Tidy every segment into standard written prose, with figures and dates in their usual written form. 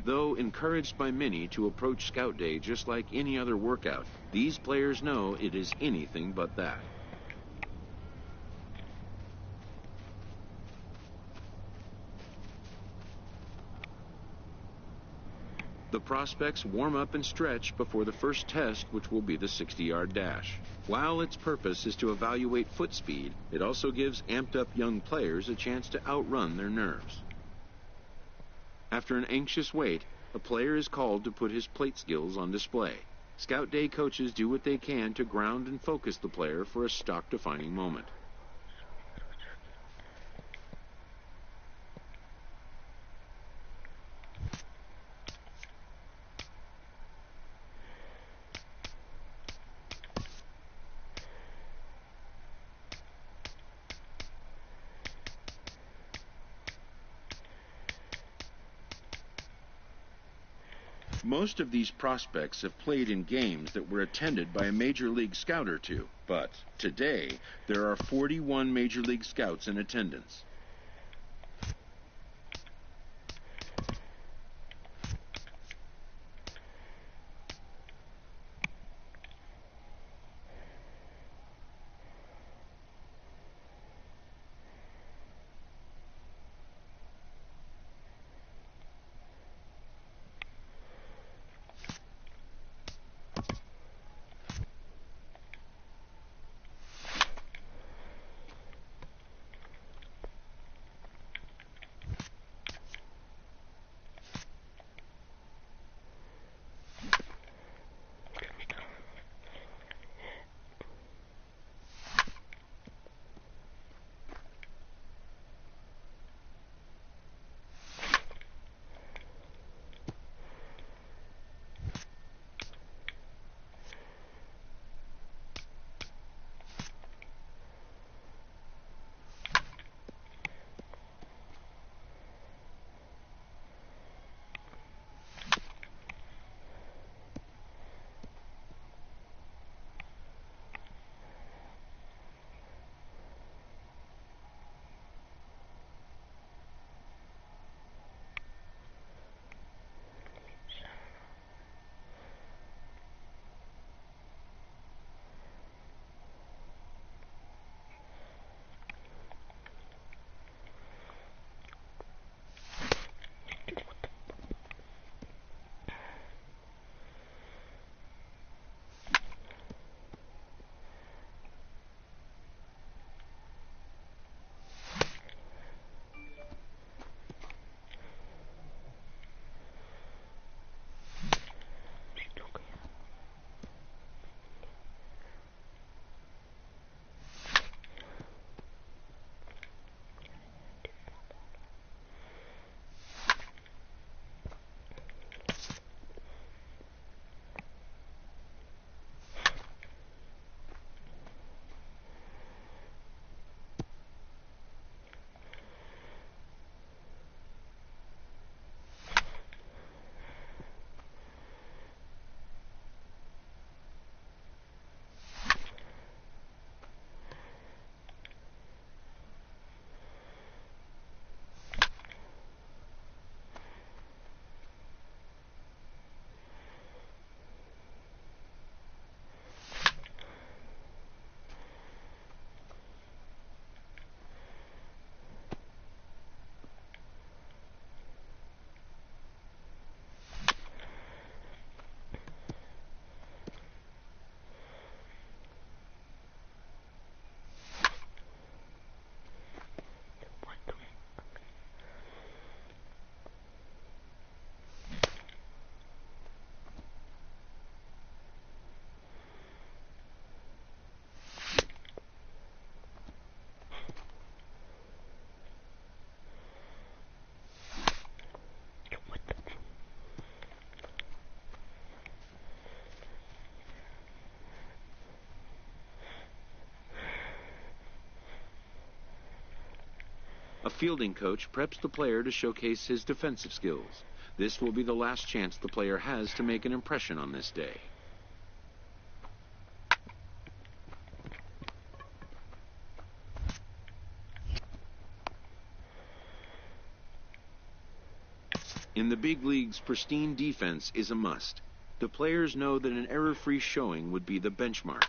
Though encouraged by many to approach Scout Day just like any other workout, these players know it is anything but that. The prospects warm up and stretch before the first test, which will be the 60-yard dash. While its purpose is to evaluate foot speed, it also gives amped-up young players a chance to outrun their nerves. After an anxious wait, a player is called to put his plate skills on display. Scout Day coaches do what they can to ground and focus the player for a stock-defining moment. Most of these prospects have played in games that were attended by a Major League Scout or two, but today there are 41 Major League Scouts in attendance. A fielding coach preps the player to showcase his defensive skills. This will be the last chance the player has to make an impression on this day. In the big leagues, pristine defense is a must. The players know that an error-free showing would be the benchmark.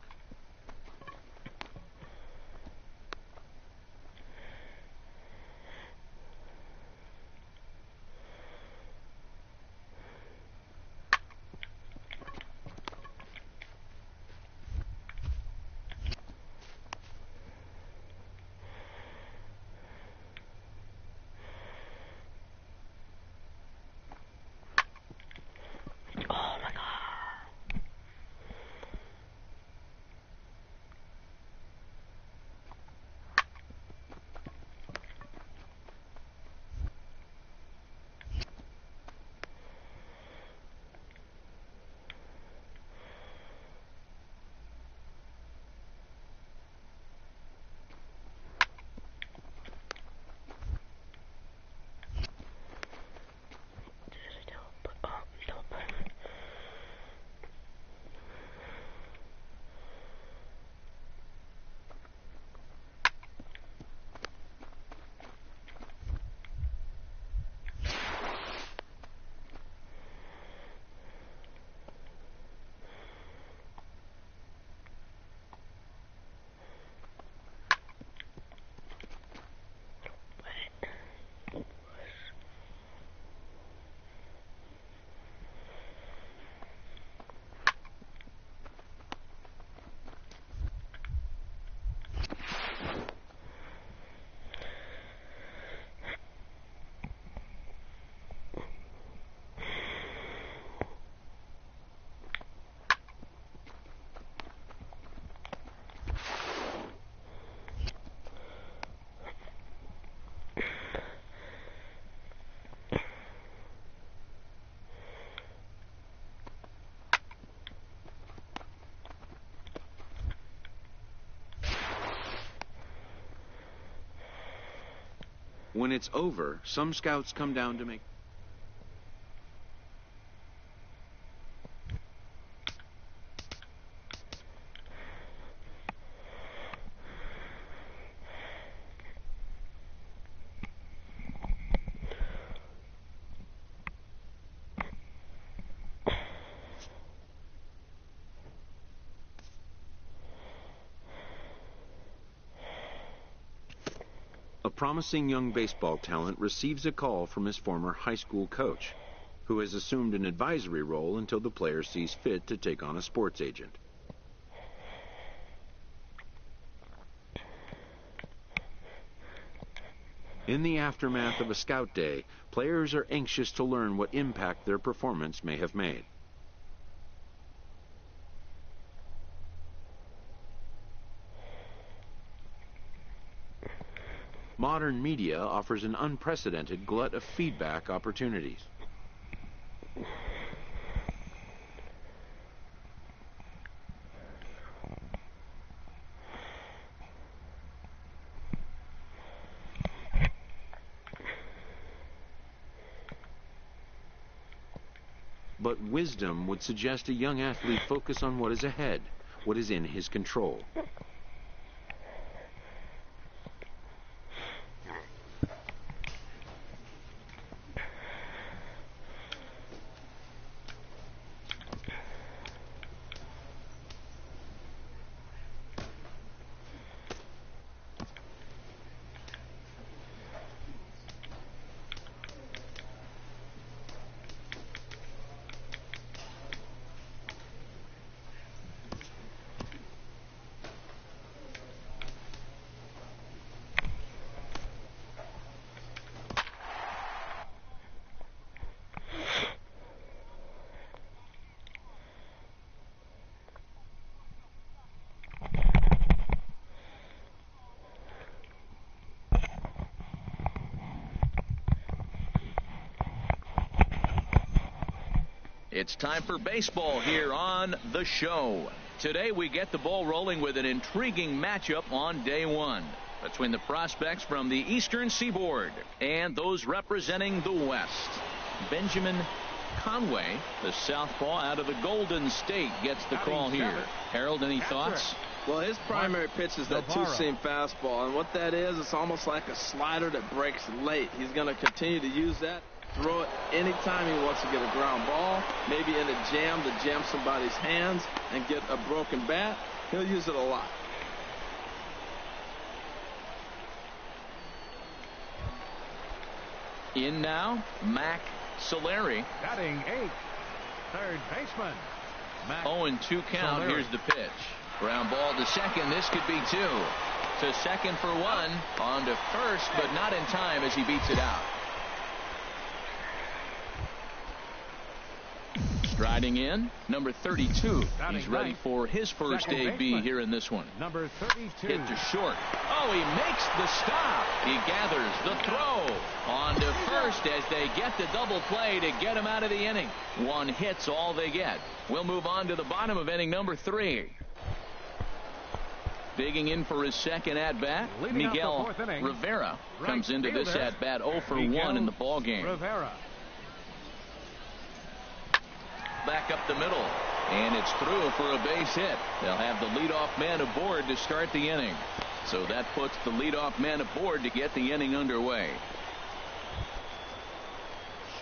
When it's over, some scouts come down to make... A promising young baseball talent receives a call from his former high school coach, who has assumed an advisory role until the player sees fit to take on a sports agent. In the aftermath of a scout day, players are anxious to learn what impact their performance may have made. Modern media offers an unprecedented glut of feedback opportunities. But wisdom would suggest a young athlete focus on what is ahead, what is in his control. It's time for baseball here on The Show. Today we get the ball rolling with an intriguing matchup on day one between the prospects from the Eastern Seaboard and those representing the West. Benjamin Conway, the southpaw out of the Golden State, gets the call here. Harold, any thoughts? Well, his primary pitch is that two-seam fastball, and what that is, it's almost like a slider that breaks late. He's going to continue to use that. throw it anytime he wants to get a ground ball, maybe in a jam to jam somebody's hands and get a broken bat. He'll use it a lot. In now, Mac Solari. Batting 8th, third baseman. 0-2 count. Here's the pitch. Ground ball to second. This could be 2. To second for 1. On to first, but not in time as he beats it out. Striding in, number 32. He's ready for his first AB here in this one. Number 32. Hit to short. Oh, he makes the stop. He gathers the throw. On to first as they get the double play to get him out of the inning. 1 hit's all they get. We'll move on to the bottom of inning number 3. Digging in for his second at-bat, Miguel Rivera comes into this at-bat 0 for 1 in the ballgame. Rivera. Back up the middle, and it's through for a base hit. They'll have the leadoff man aboard to start the inning. So that puts the leadoff man aboard to get the inning underway.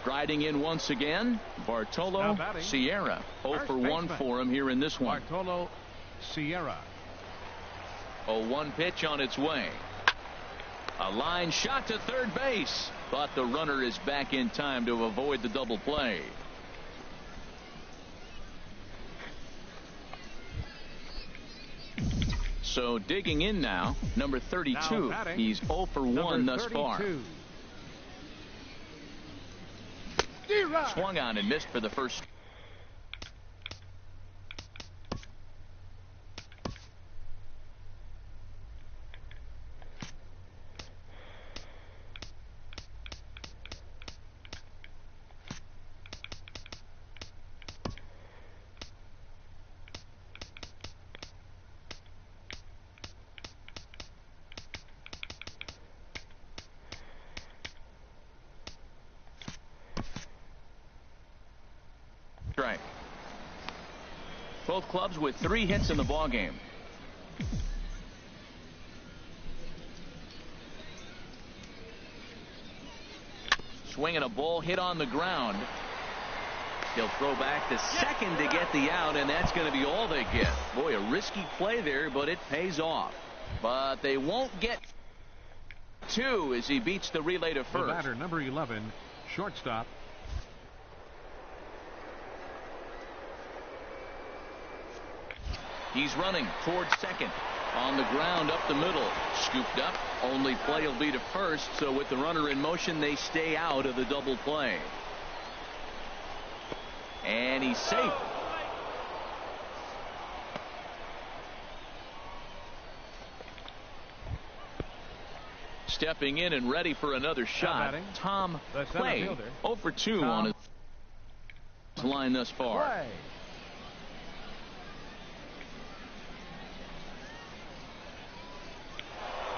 Striding in once again, Bartolo Sierra. 0 for 1 for him here in this one. Bartolo Sierra. 0-1 pitch on its way. A line shot to third base, but the runner is back in time to avoid the double play. So digging in now, number 32. He's 0 for 1 thus far. Swung on and missed for the first. Strike. Both clubs with 3 hits in the ballgame. Swinging a ball hit on the ground. He'll throw back to second to get the out, and that's going to be all they get. Boy, a risky play there, but it pays off. But they won't get 2 as he beats the relay to first. The batter, number 11, shortstop. He's running towards second. On the ground up the middle. Scooped up. Only play will be to first. So with the runner in motion, they stay out of the double play. And he's safe. Stepping in and ready for another shot. Tom Clay. 0 for 2 on his line thus far.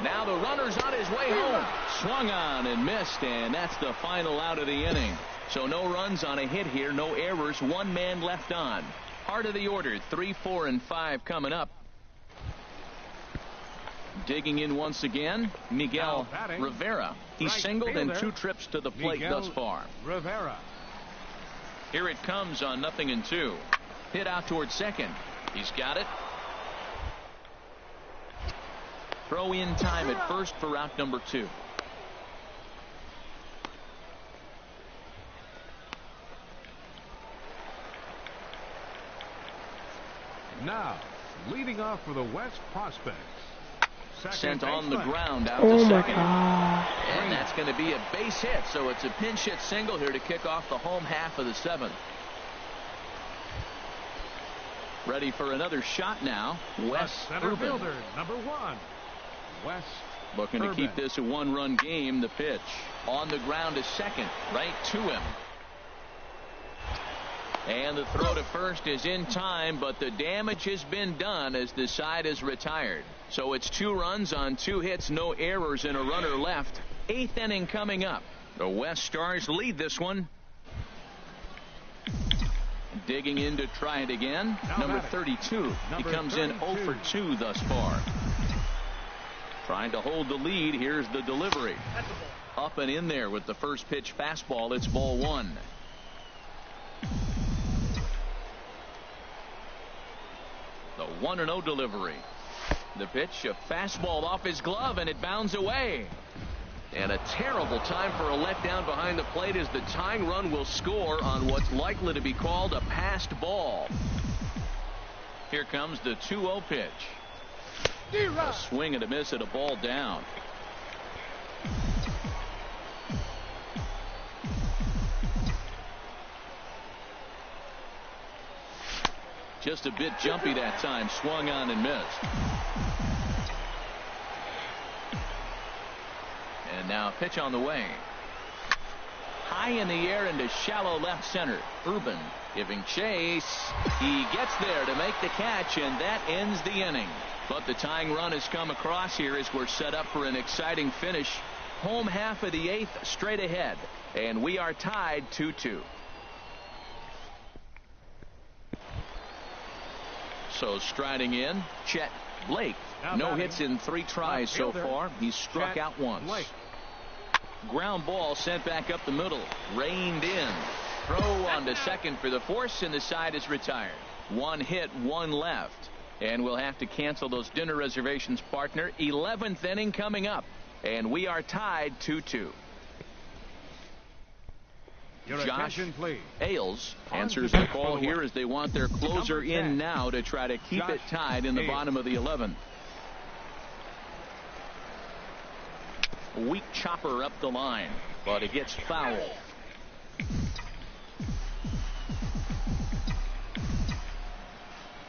Now the runner's on his way home. Swung on and missed, and that's the final out of the inning. So no runs on a hit here, no errors, 1 man left on. Heart of the order, 3, 4, and 5 coming up. Digging in once again, Miguel Rivera. He's singled in 2 trips to the plate thus far. Rivera. Here it comes on 0-2. Hit out towards second. He's got it. Throw in time at first for out number 2. Now, leading off for the West Prospects. Sent on the ground out to second. And that's going to be a base hit, so it's a pinch hit single here to kick off the home half of the 7th. Ready for another shot now. Wes center fielder, number 1. West looking to keep this a 1-run game. The pitch on the ground to second, right to him. And the throw to first is in time, but the damage has been done as the side is retired. So it's 2 runs on 2 hits, no errors, and a runner left. 8th inning coming up. The West Stars lead this one. Digging in to try it again. Number 32. He comes in 0 for 2 thus far. Trying to hold the lead. Here's the delivery. Up and in there with the first pitch fastball. It's ball one. The 1-0 delivery. The pitch, a fastball off his glove, and it bounds away. And a terrible time for a letdown behind the plate as the tying run will score on what's likely to be called a passed ball. Here comes the 2-0 pitch. A swing and a miss at a ball down. Just a bit jumpy that time. Swung on and missed. And now a pitch on the way. High in the air into shallow left center. Urban giving chase. He gets there to make the catch, and that ends the inning. But the tying run has come across here as we're set up for an exciting finish. Home half of the 8th straight ahead, and we are tied 2-2. So striding in, Chet Blake. No hits in 3 tries so far. He's struck out once. Ground ball sent back up the middle. Reined in. Throw on to second for the force, and the side is retired. 1 hit, 1 left. And we'll have to cancel those dinner reservations, partner. 11th inning coming up, and we are tied 2-2. Josh Ailes answers the call here as they want their closer in now to try to keep it tied in the bottom of the 11th. Weak chopper up the line, but it gets foul.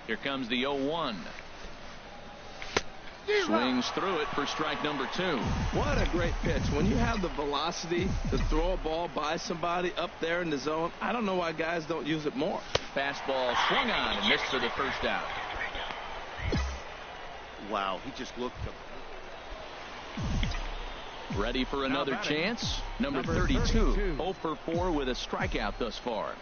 Here comes the 0-1. Swings through it for strike number 2. What a great pitch. When you have the velocity to throw a ball by somebody up there in the zone, I don't know why guys don't use it more. Fastball swung on and missed for the first out. Wow, he just looked. Ready for another chance. Number 32. 0 for 4 with a strikeout thus far.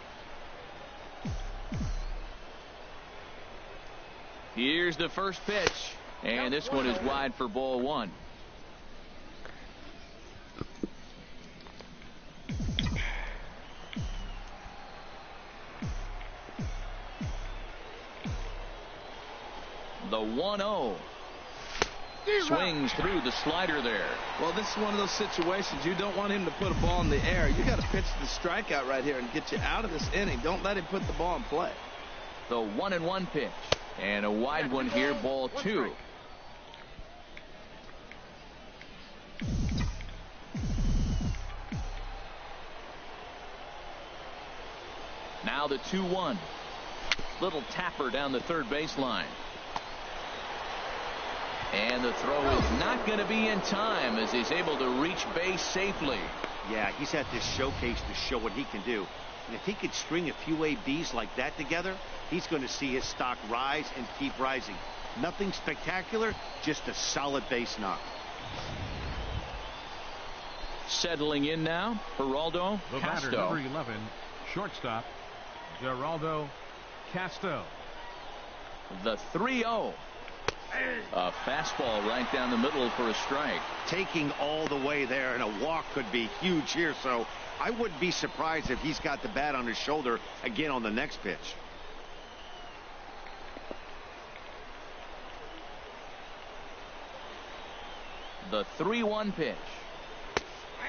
Here's the first pitch. And this one is wide for ball 1. The 1-0. Swings through the slider there. Well, this is one of those situations you don't want him to put a ball in the air. You got to pitch the strikeout right here and get you out of this inning. Don't let him put the ball in play. The 1-1 pitch. And a wide one here, ball 2. Now the 2-1. Little tapper down the third baseline. And the throw is not going to be in time as he's able to reach base safely. Yeah, he's at this showcase to show what he can do. And if he could string a few ABs like that together, he's going to see his stock rise and keep rising. Nothing spectacular, just a solid base knock. Settling in now, Geraldo Castro. Castro. Number 11, shortstop, Geraldo Castro. The 3-0. A fastball right down the middle for a strike. Taking all the way there, and a walk could be huge here, so I wouldn't be surprised if he's got the bat on his shoulder again on the next pitch. The 3-1 pitch.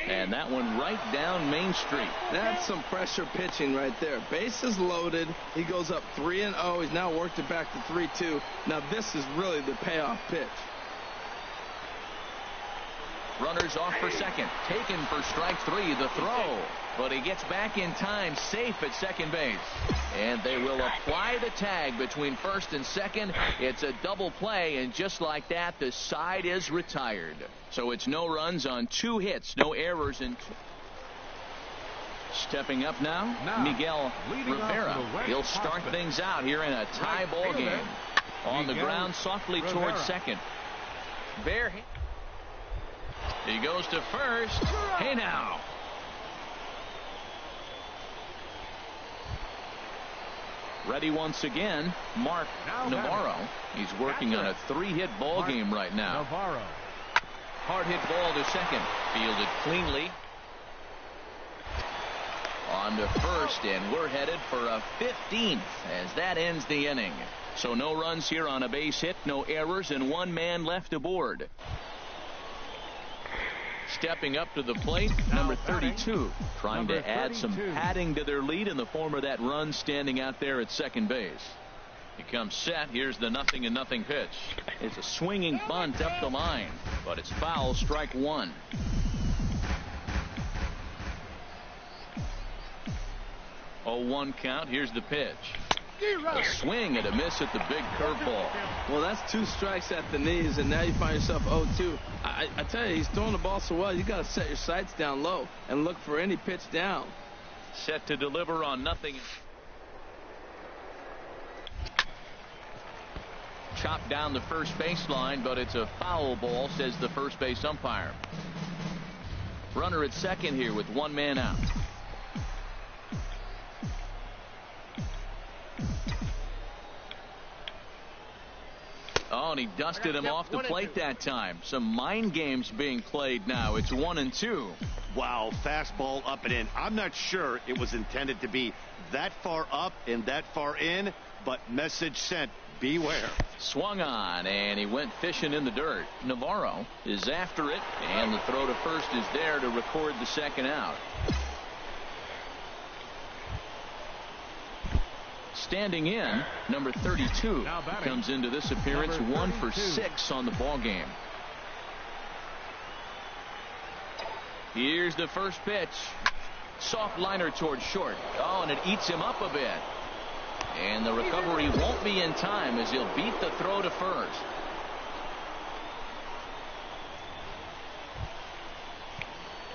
And that one right down Main Street. That's some pressure pitching right there. Bases loaded. He goes up 3-0. He's now worked it back to 3-2. Now this is really the payoff pitch. Runners off for second. Taken for strike 3. The throw. But he gets back in time, safe at second base. And they will apply the tag between first and second. It's a double play, and just like that, the side is retired. So it's no runs on 2 hits, no errors in 2. Stepping up now Miguel Rivera. He'll start things out here in a tie ball game. On the ground softly towards second. Bare hit. He goes to first. Hey now. Ready once again, Mark Navarro. He's working on a 3-hit ball game right now. Navarro. Hard hit ball to second. Fielded cleanly. On to first, and we're headed for a 15th as that ends the inning. So no runs here on a base hit, no errors, and one man left aboard. Stepping up to the plate, number 32, trying to add some padding to their lead in the form of that run standing out there at second base. He comes set. Here's the 0-0 pitch. It's a swinging bunt up the line, but it's foul, strike one. 0-1 count. Here's the pitch. A swing and a miss at the big curveball. Well, that's 2 strikes at the knees, and now you find yourself 0-2. I tell you, he's throwing the ball so well, you got to set your sights down low and look for any pitch down. Set to deliver on 0. Chopped down the first baseline, but it's a foul ball, says the first base umpire. Runner at second here with one man out. Oh, and he dusted him off the plate that time. Some mind games being played now. It's 1-2. Wow, fastball up and in. I'm not sure it was intended to be that far up and that far in, but message sent. Beware. Swung on, and he went fishing in the dirt. Navarro is after it, and the throw to first is there to record the second out. Standing in, number 32 comes into this appearance 1 for 6 on the ball game. Here's the first pitch. Soft liner towards short. Oh, and it eats him up a bit. And the recovery won't be in time as he'll beat the throw to first.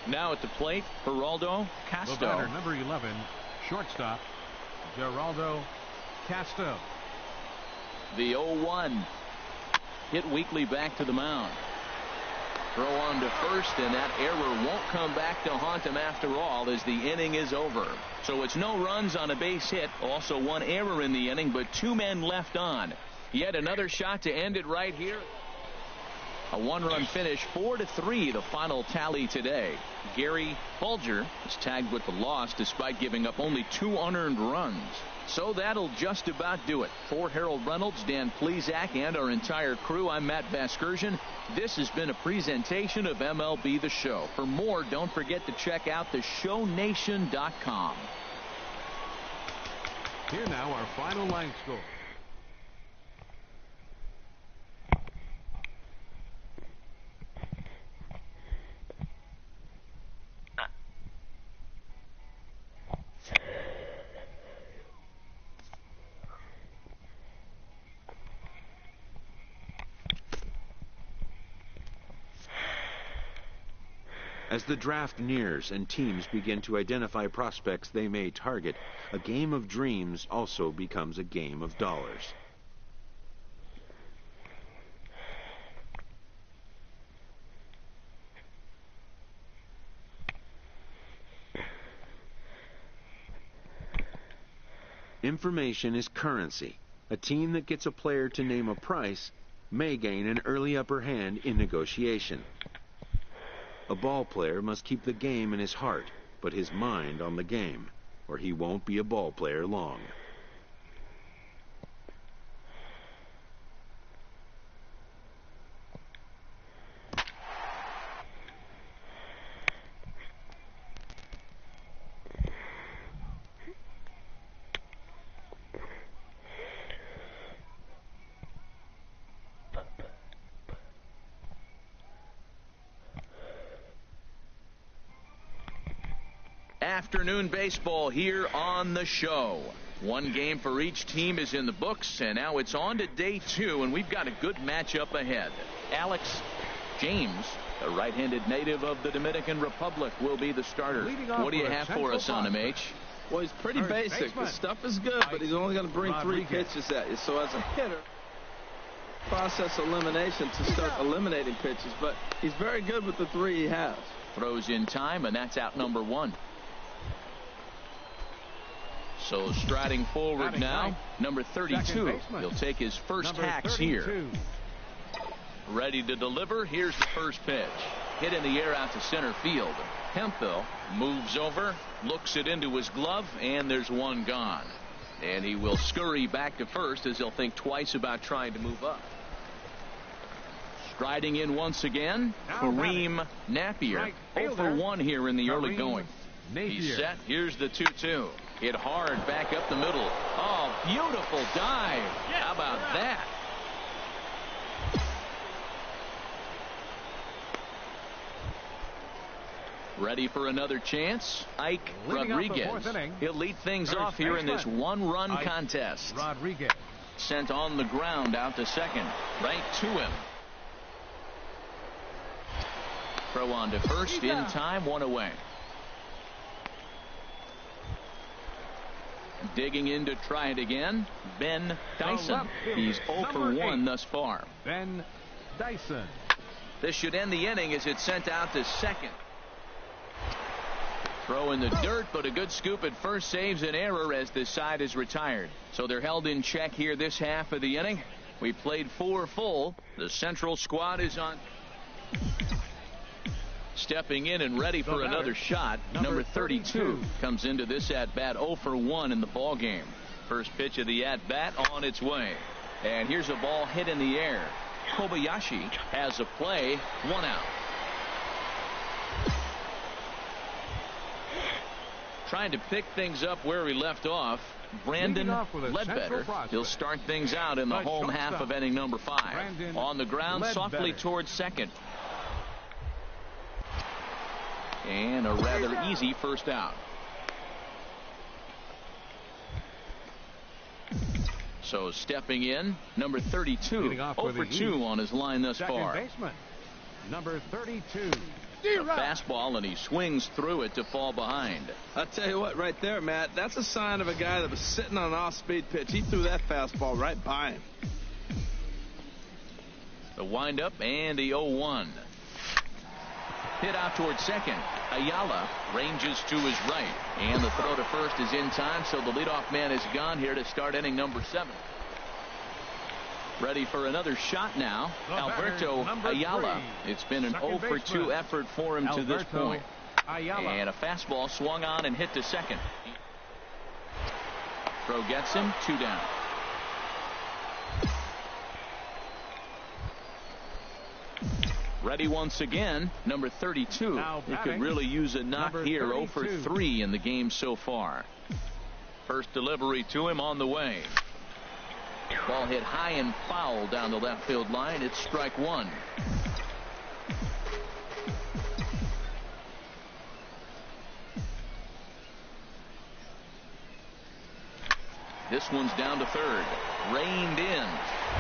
Now at the plate, Geraldo Castro. The batter, number 11, shortstop, Geraldo Castro. The 0-1. Hit weakly back to the mound. Throw on to first, and that error won't come back to haunt him after all as the inning is over. So it's no runs on a base hit. Also 1 error in the inning, but 2 men left on. Yet another shot to end it right here. A 1-run finish, 4-3 the final tally today. Gary Folger is tagged with the loss despite giving up only 2 unearned runs. So that'll just about do it. For Harold Reynolds, Dan Plesac, and our entire crew, I'm Matt Vasgersian. This has been a presentation of MLB The Show. For more, don't forget to check out theshownation.com. Here now, our final line score. As the draft nears and teams begin to identify prospects they may target, a game of dreams also becomes a game of dollars. Information is currency. A team that gets a player to name a price may gain an early upper hand in negotiation. A ball player must keep the game in his heart, but his mind on the game, or he won't be a ball player long. Afternoon baseball here on the show. 1 game for each team is in the books, and now it's on to day 2, and we've got a good matchup ahead. Alex James, a right-handed native of the Dominican Republic, will be the starter. What do you have for us on him, H? Well, he's pretty basic. The stuff is good, but he's only going to bring 3 pitches at you. So as a hitter, process elimination to start eliminating pitches, but he's very good with the 3 he has. Throws in time, and that's out number 1. So striding forward now, number 32. He'll take his first hacks here. Ready to deliver. Here's the first pitch. Hit in the air out to center field. Hemphill moves over, looks it into his glove, and there's one gone. And he will scurry back to first as he'll think twice about trying to move up. Striding in once again, Kareem Napier. 0 for 1 here in the early going. He's set. Here's the 2-2. Hit hard back up the middle. Oh, beautiful dive. How about that? Ready for another chance? Ike Rodriguez. He'll lead things off here in this one-run contest. Rodriguez. Sent on the ground out to second. Right to him. Throw on to first in time, one away. Digging in to try it again, Ben Dyson. He's 0 for 1 thus far. Ben Dyson. This should end the inning as it's sent out to second. Throw in the dirt, but a good scoop at first saves an error as this side is retired. So they're held in check here this half of the inning. We played 4 full. The Central squad is on. Stepping in and ready for another shot. Number 32 comes into this at-bat 0 for 1 in the ball game. First pitch of the at-bat on its way. And here's a ball hit in the air. Kobayashi has a play. 1 out. Trying to pick things up where we left off. Brandon Ledbetter. He'll start things out in the home half of inning number 5. On the ground, softly towards second. And a rather easy first out. So stepping in, number 32. 0 for 2 on his line thus far. Baseman, number 32. A fastball, and he swings through it to fall behind. I'll tell you what, right there, Matt, that's a sign of a guy that was sitting on an off-speed pitch. He threw that fastball right by him. The windup and the 0-1. Hit out towards second. Ayala ranges to his right. And the throw to first is in time, so the leadoff man is gone here to start inning number 7. Ready for another shot now. Alberto Ayala. It's been an 0 for 2 effort for him to this point. And a fastball swung on and hit to second. Throw gets him. 2 down. Ready once again, number 32. He could really use a knock here. 0 for 3 in the game so far. First delivery to him on the way. Ball hit high and foul down the left field line. It's strike 1. This one's down to third. Reined in.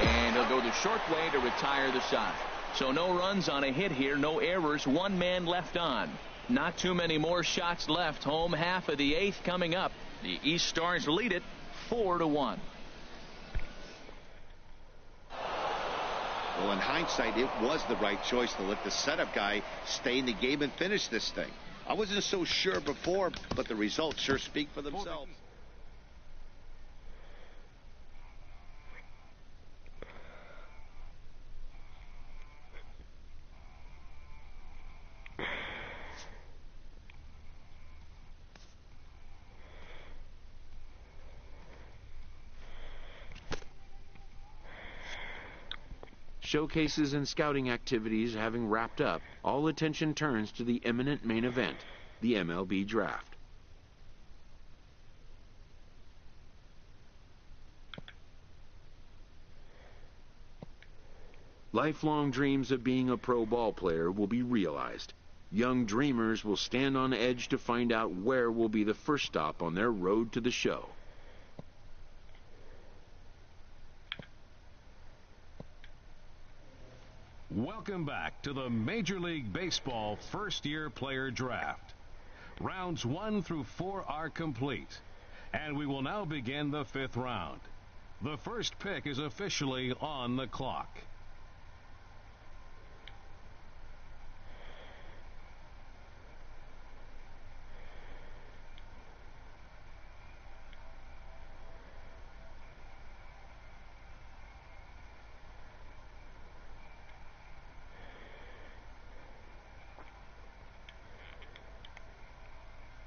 And he'll go the short way to retire the side. So no runs on a hit here. No errors. 1 man left on. Not too many more shots left. Home half of the 8th coming up. The East Stars lead it 4-1. Well, in hindsight, it was the right choice to let the setup guy stay in the game and finish this thing. I wasn't so sure before, but the results sure speak for themselves. Showcases and scouting activities having wrapped up, all attention turns to the imminent main event, the MLB Draft. Lifelong dreams of being a pro ball player will be realized. Young dreamers will stand on edge to find out where will be the first stop on their road to the show. Welcome back to the Major League Baseball first-year player draft. Rounds 1 through 4 are complete, and we will now begin the 5th round. The first pick is officially on the clock.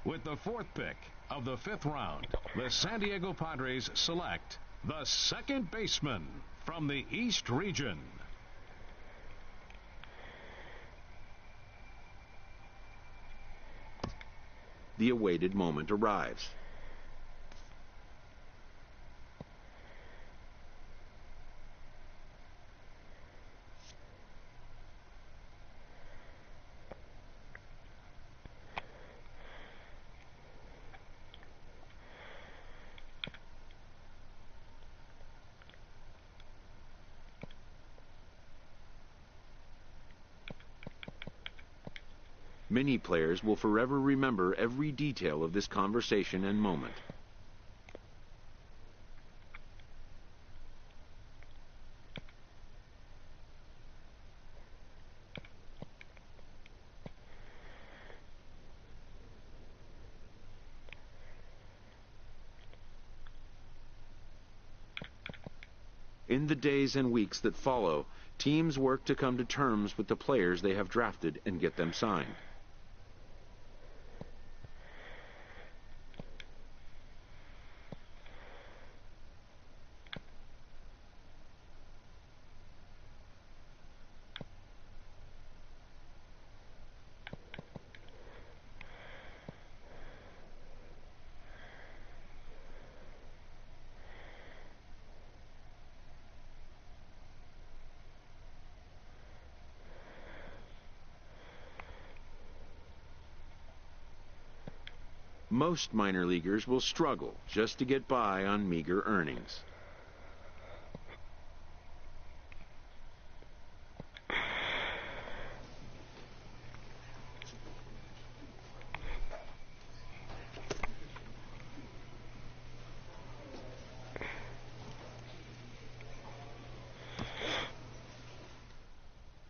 With the 4th pick of the 5th round, the San Diego Padres select the second baseman from the East region. The awaited moment arrives. Many players will forever remember every detail of this conversation and moment. In the days and weeks that follow, teams work to come to terms with the players they have drafted and get them signed. Most minor leaguers will struggle just to get by on meager earnings.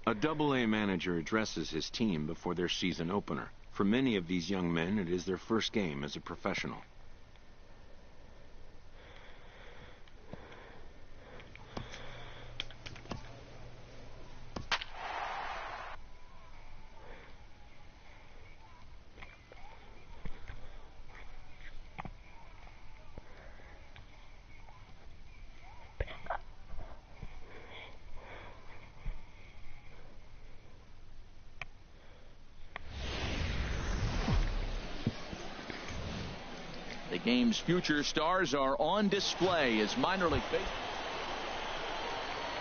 A Double-A manager addresses his team before their season opener. For many of these young men, it is their first game as a professional. The game's future stars are on display as minor league baseball.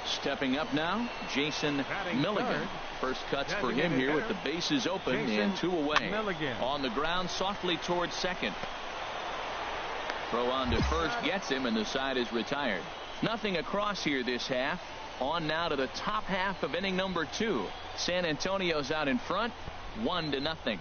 Stepping up now, Jason Milligan. First cuts for him here with the bases open and 2 away. On the ground softly towards second. Throw on to first gets him, and the side is retired. Nothing across here this half. On now to the top half of inning number 2. San Antonio's out in front, 1-0.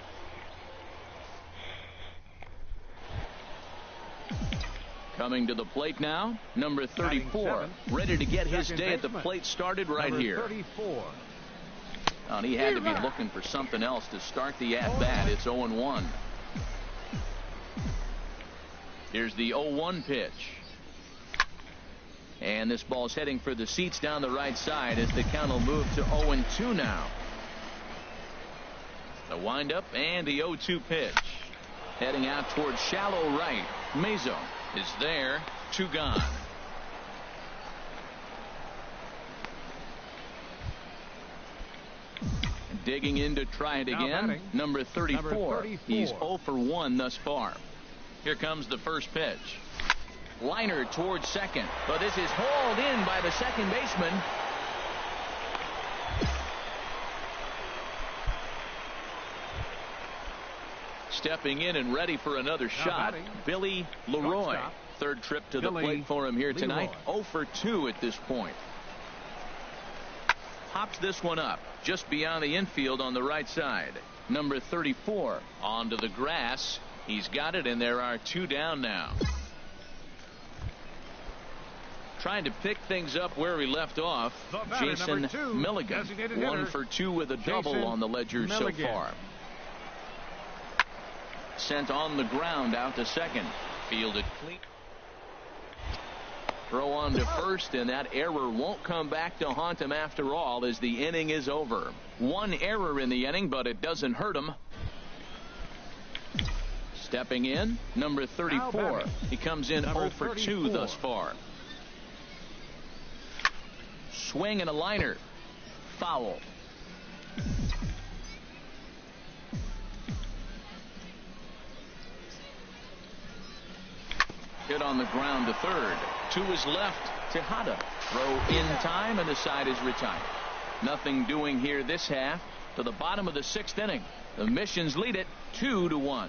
Coming to the plate now, number 34, ready to get his day at the plate started right here. 34. And he had to be looking for something else to start the at-bat. It's 0-1. Here's the 0-1 pitch. And this ball's heading for the seats down the right side as the count will move to 0-2 now. The windup and the 0-2 pitch. Heading out towards shallow right. Mazo is there, 2 gone. Digging in to try it again, number 34. He's 0 for 1 thus far. Here comes the first pitch. Liner towards second, but this is hauled in by the second baseman. Stepping in and ready for another shot, Billy Leroy. Third trip to the plate for him here tonight. 0 for 2 at this point. Pops this one up just beyond the infield on the right side. Number 34 onto the grass. He's got it, and there are 2 down now. Trying to pick things up where he left off, Jason Milligan. 1 for 2 with a double on the ledger so far. Sent on the ground out to second. Fielded clean. Throw on to first, and that error won't come back to haunt him after all as the inning is over. 1 error in the inning, but it doesn't hurt him. Stepping in, number 34. He comes in 0 for 2 thus far. Swing and a liner. Foul. Hit on the ground to third. To his left, Tejada. Throw in time, and the side is retired. Nothing doing here this half. To the bottom of the 6th inning. The Missions lead it 2-1.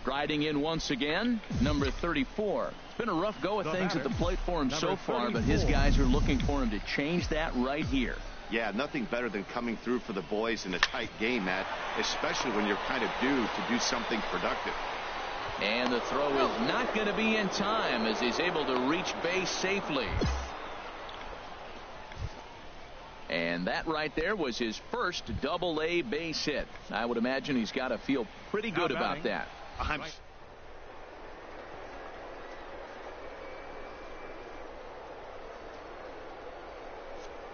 Striding in once again, number 34. It's been a rough go of things at the plate for him so far, but his guys are looking for him to change that right here. Yeah, nothing better than coming through for the boys in a tight game, Matt, especially when you're kind of due to do something productive. And the throw is not going to be in time as he's able to reach base safely. And that right there was his first Double-A base hit. I would imagine he's got to feel pretty good about that.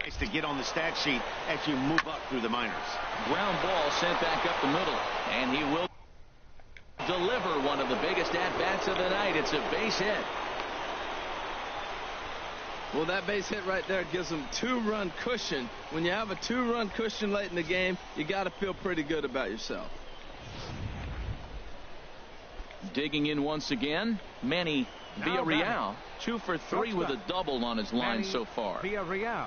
Nice to get on the stat sheet as you move up through the minors. Ground ball sent back up the middle, and he will deliver one of the biggest at-bats of the night. It's a base hit. Well, that base hit right there gives them 2-run cushion. When you have a 2-run cushion late in the game, you got to feel pretty good about yourself. Digging in once again, Manny Villarreal. 2 for 3 with a double on his line so far. Villarreal.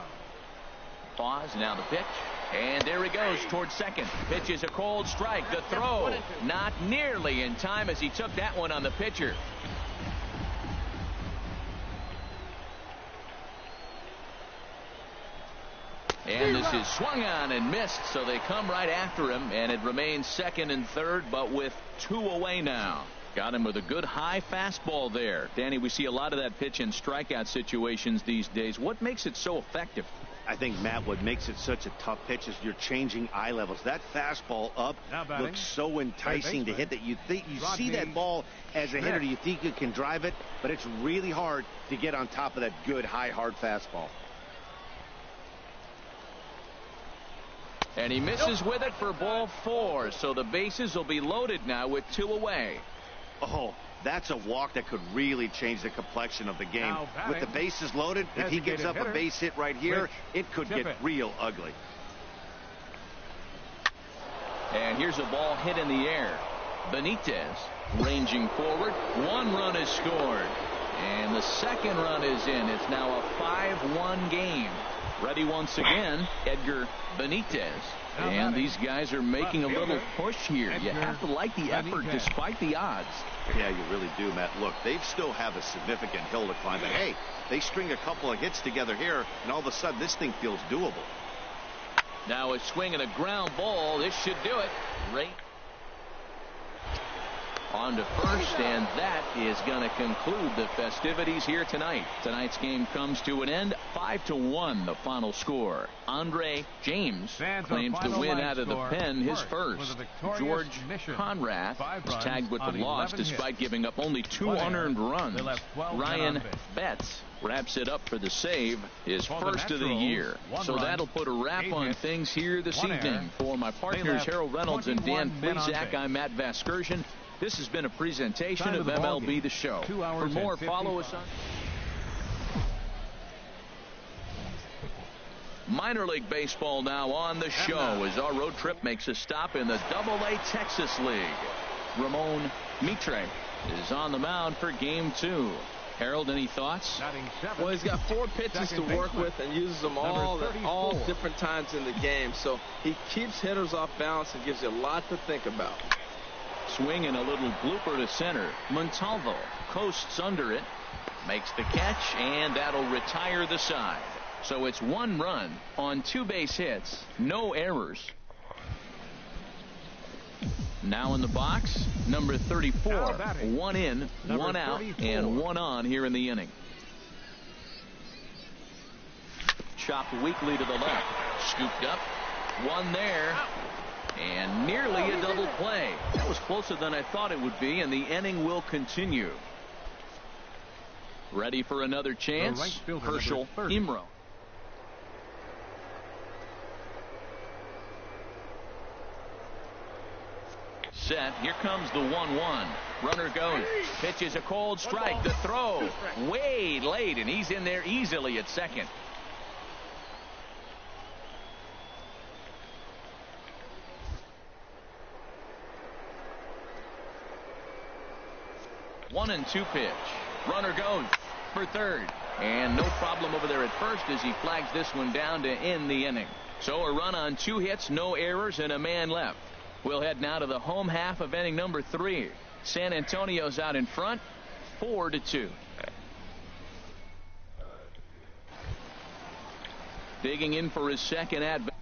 Pause, now the pitch. And there he goes towards second. Pitch is a cold strike. The throw not nearly in time as he took that one on the pitcher. And this is swung on and missed, so they come right after him, and it remains second and third, but with 2 away now. Got him with a good high fastball there. Danny, we see a lot of that pitch in strikeout situations these days. What makes it so effective? I think, Matt, what makes it such a tough pitch is you're changing eye levels. That fastball up looks so enticing to hit that you think you see that ball as a hitter, you think you can drive it, but it's really hard to get on top of that good high hard fastball. And he misses with it for ball 4, so the bases will be loaded now with 2 away. Oh, that's a walk that could really change the complexion of the game. With the bases loaded, if he gives up a base hit right here, it could get real ugly. And here's a ball hit in the air. Benitez ranging forward. 1 run is scored. And the second run is in. It's now a 5-1 game. Ready once again, Edgar Benitez. And these guys are making a little push here. You have to like the effort despite the odds. Yeah, you really do, Matt. Look, they still have a significant hill to climb. But, hey, they string a couple of hits together here, and all of a sudden this thing feels doable. Now a swing and a ground ball. This should do it. Right on to first, and that is going to conclude the festivities here tonight. Tonight's game comes to an end. 5-1 the final score. Andre James claims to win out of the pen his first. George Conrad was tagged with the loss despite giving up only 2 unearned runs. Ryan Betts wraps it up for the save, his first of the year. So that'll put a wrap on things here this evening. For my partners Harold Reynolds and Dan Plesac, I'm Matt Vasgersian. This has been a presentation of MLB The Show. For more, follow us on Minor League Baseball now on the show as our road trip makes a stop in the Double-A Texas League. Ramon Mitre is on the mound for Game 2. Harold, any thoughts? Well, he's got 4 pitches to work with and uses them all different times in the game. So he keeps hitters off balance and gives you a lot to think about. Swing and a little blooper to center. Montalvo coasts under it, makes the catch, and that'll retire the side. So it's 1 run on 2 base hits, no errors. Now in the box, number 34. 1 in, 1 out, and 1 on here in the inning. Chopped weakly to the left. Scooped up. 1 there. And nearly a double play. That was closer than I thought it would be, and the inning will continue. Ready for another chance? Herschel Imro. set. Here comes the 1-1. Runner goes. Pitch is a cold strike. The throw way late, and he's in there easily at second. One and two pitch. Runner goes for third. And no problem over there at first as he flags this one down to end the inning. So a run on 2 hits, no errors, and a man left. We'll head now to the home half of inning number 3. San Antonio's out in front, 4-2. Digging in for his second at bat.